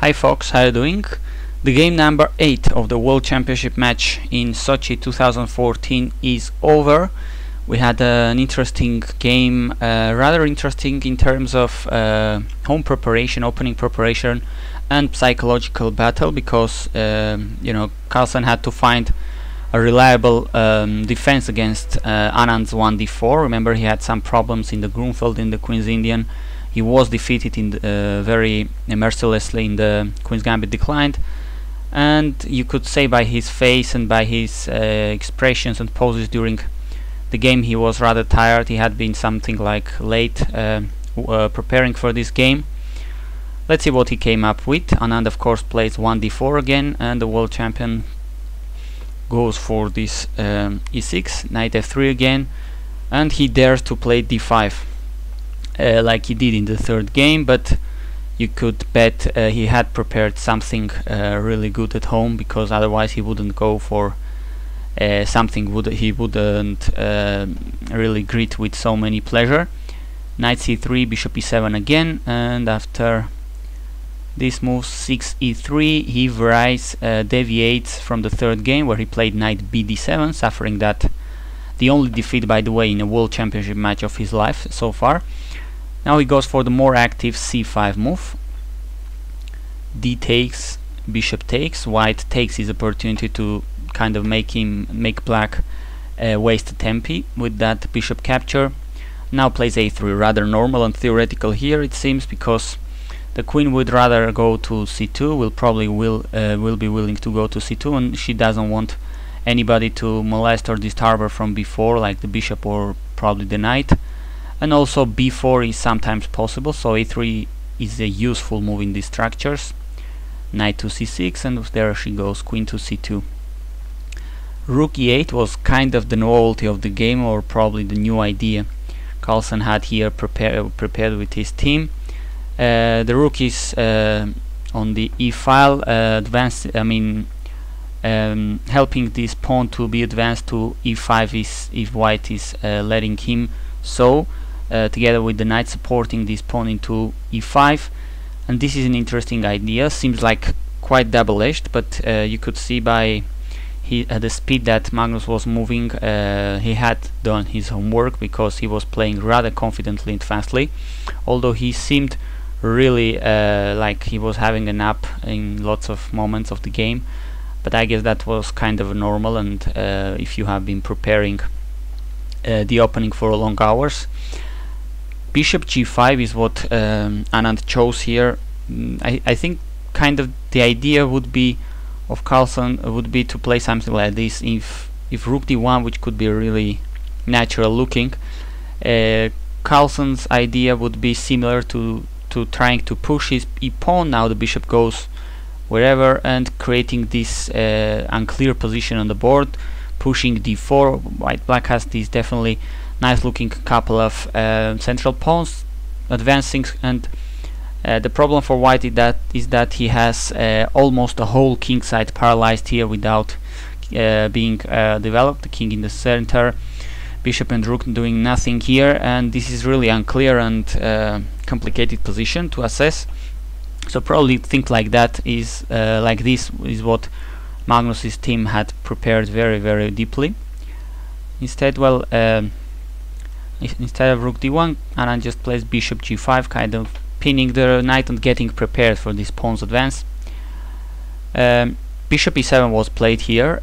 Hi folks, how are you doing? The game number 8 of the World Championship match in Sochi 2014 is over. We had an interesting game, rather interesting in terms of home preparation, opening preparation and psychological battle, because Carlsen had to find a reliable defense against Anand's 1d4. Remember, he had some problems in the Grunfeld, in the Queen's Indian. He was defeated in very mercilessly in the Queen's Gambit declined, and you could say by his face and by his expressions and poses during the game he was rather tired. He had been something like late preparing for this game. Let's see what he came up with. Anand of course plays 1d4 again, and the world champion goes for this e6, knight f3 again, and he dares to play d5. Like he did in the third game, but you could bet he had prepared something really good at home, because otherwise he wouldn't go for something he wouldn't really greet with so many pleasure. Knight c3, bishop e7 again, and after this move 6 e3 he deviates from the third game where he played knight bd7, suffering that the only defeat, by the way, in a world championship match of his life so far. Now he goes for the more active c5 move. D takes, bishop takes. White takes his opportunity to kind of make black waste a tempi with that bishop capture. Now plays a3, rather normal and theoretical here it seems, because the queen would rather go to c2, will be willing to go to c2, and she doesn't want anybody to molest or disturb her from before, like the bishop or probably the knight. And also b4 is sometimes possible, so a3 is a useful move in these structures. Knight to c6, and there she goes, queen to c2. Rook e8 was kind of the novelty of the game, or probably the new idea Carlsen had here prepared with his team. The rook is on the e file, helping this pawn to be advanced to e5 if white is letting him so. Together with the knight supporting this pawn into e5, and this is an interesting idea. Seems like quite double-edged, but you could see by the speed that Magnus was moving, he had done his homework, because he was playing rather confidently and fastly, although he seemed really like he was having a nap in lots of moments of the game. But I guess that was kind of normal, and if you have been preparing the opening for long hours. Bishop g5 is what Anand chose here. I think kind of the idea would be of Carlsen would be to play something like this. If rook d1, which could be really natural looking, Carlsen's idea would be similar to trying to push his e-pawn. Now the bishop goes wherever and creating this unclear position on the board, pushing d4. Black has this definitely nice looking couple of central pawns advancing, and the problem for white is that he has almost the whole king side paralyzed here without being developed. The king in the center, bishop and rook doing nothing here, and this is really unclear and complicated position to assess. So probably think like that is like this is what Magnus's team had prepared very, very deeply. Instead, instead of rook d1, Anand just plays bishop g5, kind of pinning the knight and getting prepared for this pawn's advance. Bishop e7 was played here,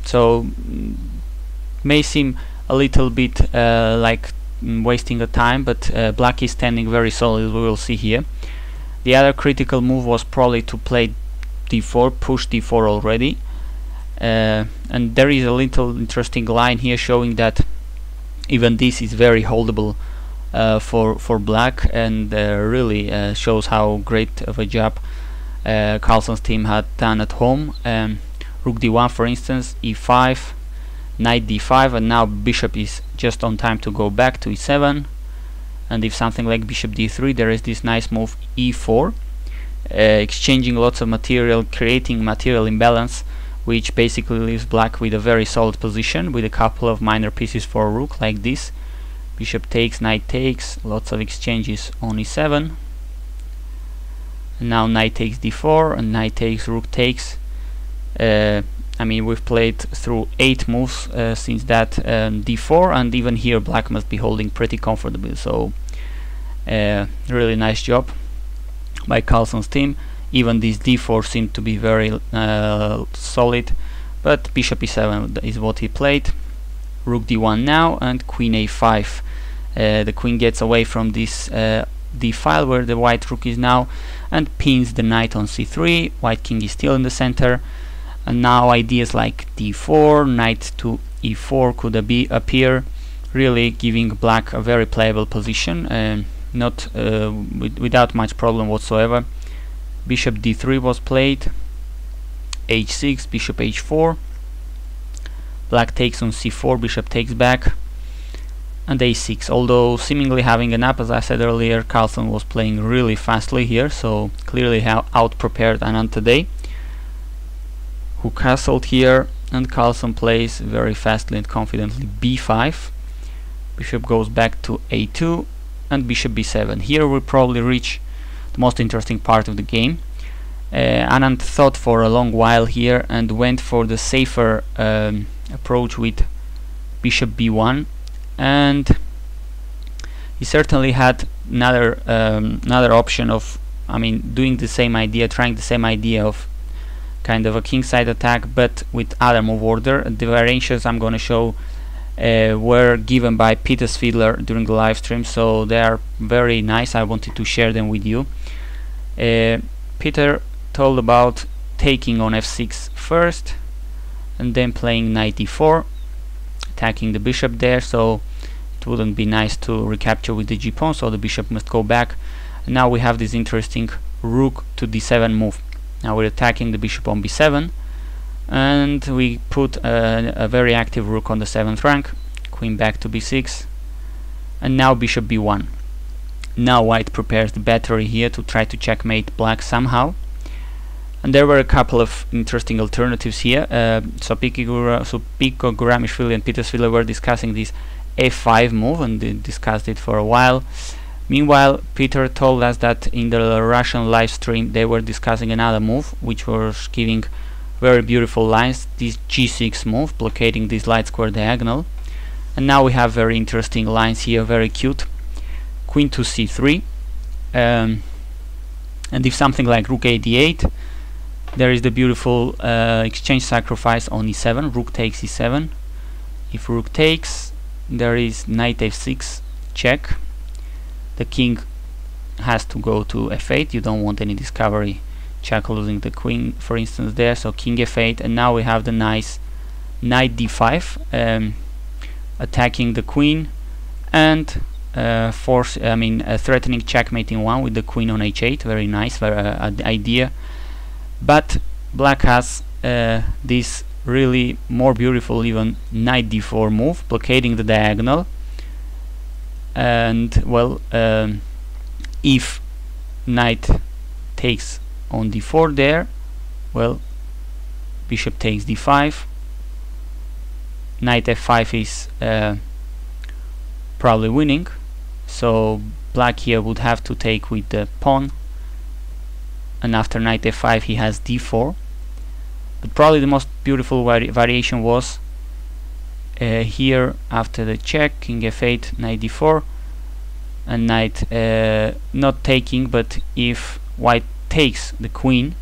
so may seem a little bit like wasting the time, but black is standing very solid, we will see here. The other critical move was probably to play d4, push d4 already, and there is a little interesting line here showing that even this is very holdable for black, and really shows how great of a job Carlsen's team had done at home. Rook d1 for instance, e5, knight d5, and now bishop is just on time to go back to e7, and if something like bishop d3, there is this nice move e4, exchanging lots of material, creating material imbalance, which basically leaves black with a very solid position with a couple of minor pieces for a rook like this. Bishop takes, knight takes, lots of exchanges on e7, And now knight takes d4 and knight takes, rook takes. I mean, we've played through 8 moves since that d4, and even here black must be holding pretty comfortably. So really nice job by Carlsen's team. Even this d4 seemed to be very solid, but bishop e7 is what he played. Rook d1 now, and queen a5. The queen gets away from this d file where the white rook is now, and pins the knight on c3. White king is still in the center, and now ideas like d4, knight to e4 could appear, really giving black a very playable position, not without much problem whatsoever. Bishop d3 was played, h6, bishop h4, black takes on c4, bishop takes back, and a6. Although seemingly having a nap, as I said earlier, Carlsen was playing really fastly here, so clearly out-prepared Anand today, who castled here, and Carlsen plays very fastly and confidently b5. Bishop goes back to a2, and bishop b7. Here we'll probably reach the most interesting part of the game. Anand thought for a long while here and went for the safer approach with bishop b1, and he certainly had another option of, I mean, doing the same idea, trying the same idea of kind of a kingside attack, but with other move order. The variations I'm going to show were given by Peter Svidler during the live stream, so they are very nice. I wanted to share them with you. Peter told about taking on f6 first, and then playing knight e4, attacking the bishop there, so it wouldn't be nice to recapture with the g-pawn, so the bishop must go back. And now we have this interesting rook to d7 move. Now we're attacking the bishop on b7, and we put a very active rook on the 7th rank, queen back to b6, and now bishop b1. Now white prepares the battery here to try to checkmate black somehow. And there were a couple of interesting alternatives here. So Pico Guramishvili and Peter Svidler were discussing this f5 move, and they discussed it for a while. Meanwhile, Peter told us that in the Russian live stream they were discussing another move, which was giving very beautiful lines, this g6 move, blockading this light square diagonal. And now we have very interesting lines here, very cute. Queen to c3, and if something like rook a d8, there is the beautiful exchange sacrifice on e7, rook takes e7. If rook takes, there is knight f6 check. The king has to go to f8. You don't want any discovery check losing the queen, for instance, there, so king f8. And now we have the nice knight d5, attacking the queen, and threatening checkmating one with the queen on h8. Very nice idea. But black has this really more beautiful even knight d4 move, blockading the diagonal. And well, if knight takes on d4 there, well, bishop takes d5, knight f5 is probably winning, so black here would have to take with the pawn, and after knight f5 he has d4. But probably the most beautiful variation was here after the check, king f8, knight d4, and knight not taking, but if white takes the queen,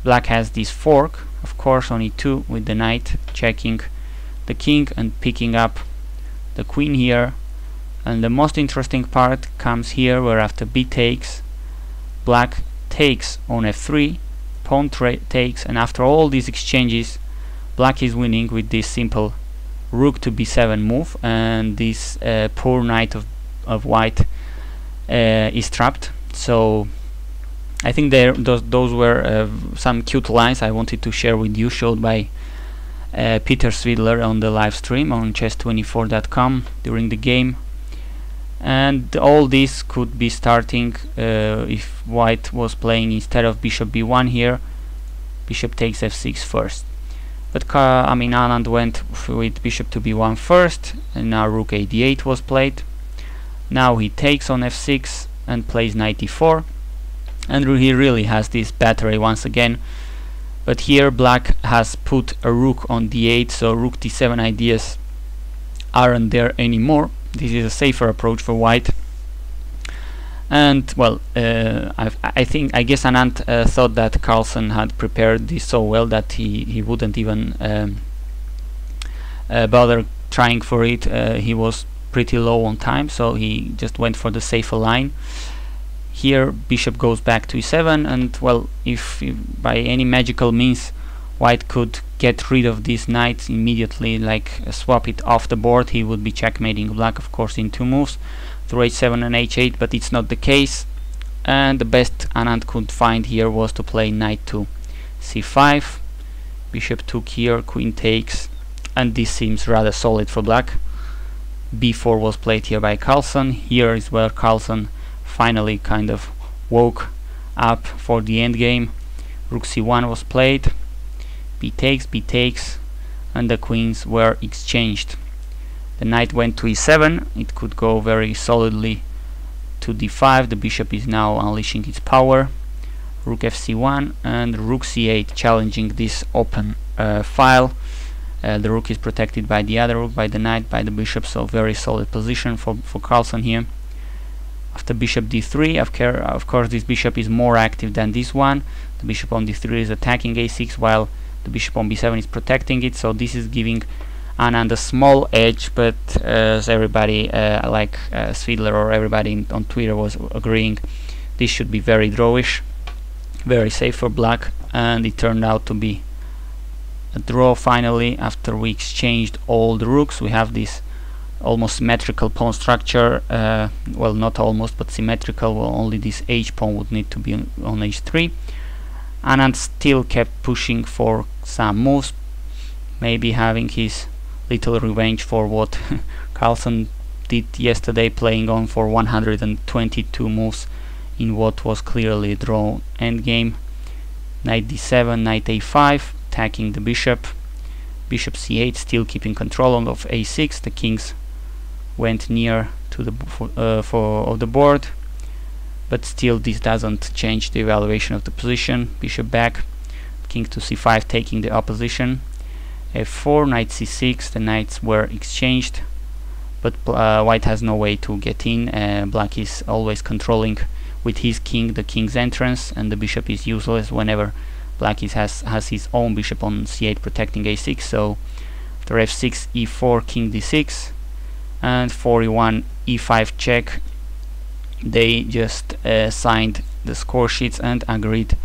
black has this fork, of course, on e2 with the knight checking the king and picking up the queen here. And the most interesting part comes here, where after b takes, black takes on f3, pawn takes, and after all these exchanges, black is winning with this simple rook to b7 move, and this poor knight of white is trapped. So I think those were some cute lines I wanted to share with you, showed by Peter Svidler on the live stream on chess24.com during the game. And all this could be starting if white was playing, instead of bishop b1 here, bishop takes f6 first. But Anand went with bishop to b1 first, and now rook a d8 was played. Now he takes on f6 and plays knight e4. and he really has this battery once again. But here black has put a rook on d8, so rook d7 ideas aren't there anymore. This is a safer approach for white. And well, I guess Anand thought that Carlsen had prepared this so well that he wouldn't even bother trying for it. He was pretty low on time, so he just went for the safer line. Here bishop goes back to e7, and well, if by any magical means white could get rid of this knight immediately, like swap it off the board, he would be checkmating black, of course, in 2 moves through h7 and h8, but it's not the case. And the best Anand could find here was to play knight to c5. Bishop took here, queen takes, and this seems rather solid for black. b4 was played here by Carlsen. Here is where Carlsen finally kind of woke up for the endgame. Rook c1 was played, b takes, and the queens were exchanged. The knight went to e7. It could go very solidly to d5. The bishop is now unleashing its power. Rook fc1 and rook c8, challenging this open file. The rook is protected by the other rook, by the knight, by the bishop, so very solid position for Carlsen here. After bishop d3, of course this bishop is more active than this one. The bishop on d3 is attacking a6, while the bishop on b7 is protecting it, so this is giving Anand a small edge, but as everybody like Svidler or everybody on Twitter was agreeing, this should be very drawish, very safe for black, and it turned out to be a draw finally. After we exchanged all the rooks, we have this almost symmetrical pawn structure, well, not almost, but symmetrical. Well, only this h pawn would need to be on h3. Anand still kept pushing for some moves, maybe having his little revenge for what Carlsen did yesterday, playing on for 122 moves in what was clearly a draw endgame. Knight d7, knight a5, attacking the bishop. Bishop c8, still keeping control of a6. The kings went near to the of the board, but still this doesn't change the evaluation of the position. Bishop back, king to c5, taking the opposition. f4, knight c6, the knights were exchanged, but white has no way to get in. Black is always controlling with his king the king's entrance, and the bishop is useless whenever black has his own bishop on c8 protecting a6. So after f6, e4, king d6, and 4e1, e5 check, they just signed the score sheets and agreed.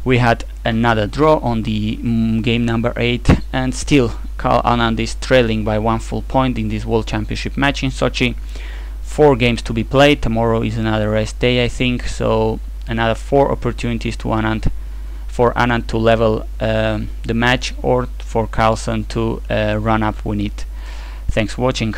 We had another draw on the game number 8, and still Carl-Anand is trailing by 1 full point in this World Championship match in Sochi. 4 games to be played. Tomorrow is another rest day, I think, so another 4 opportunities to Anand to level the match, or for Carlsen to run up win it. Thanks for watching.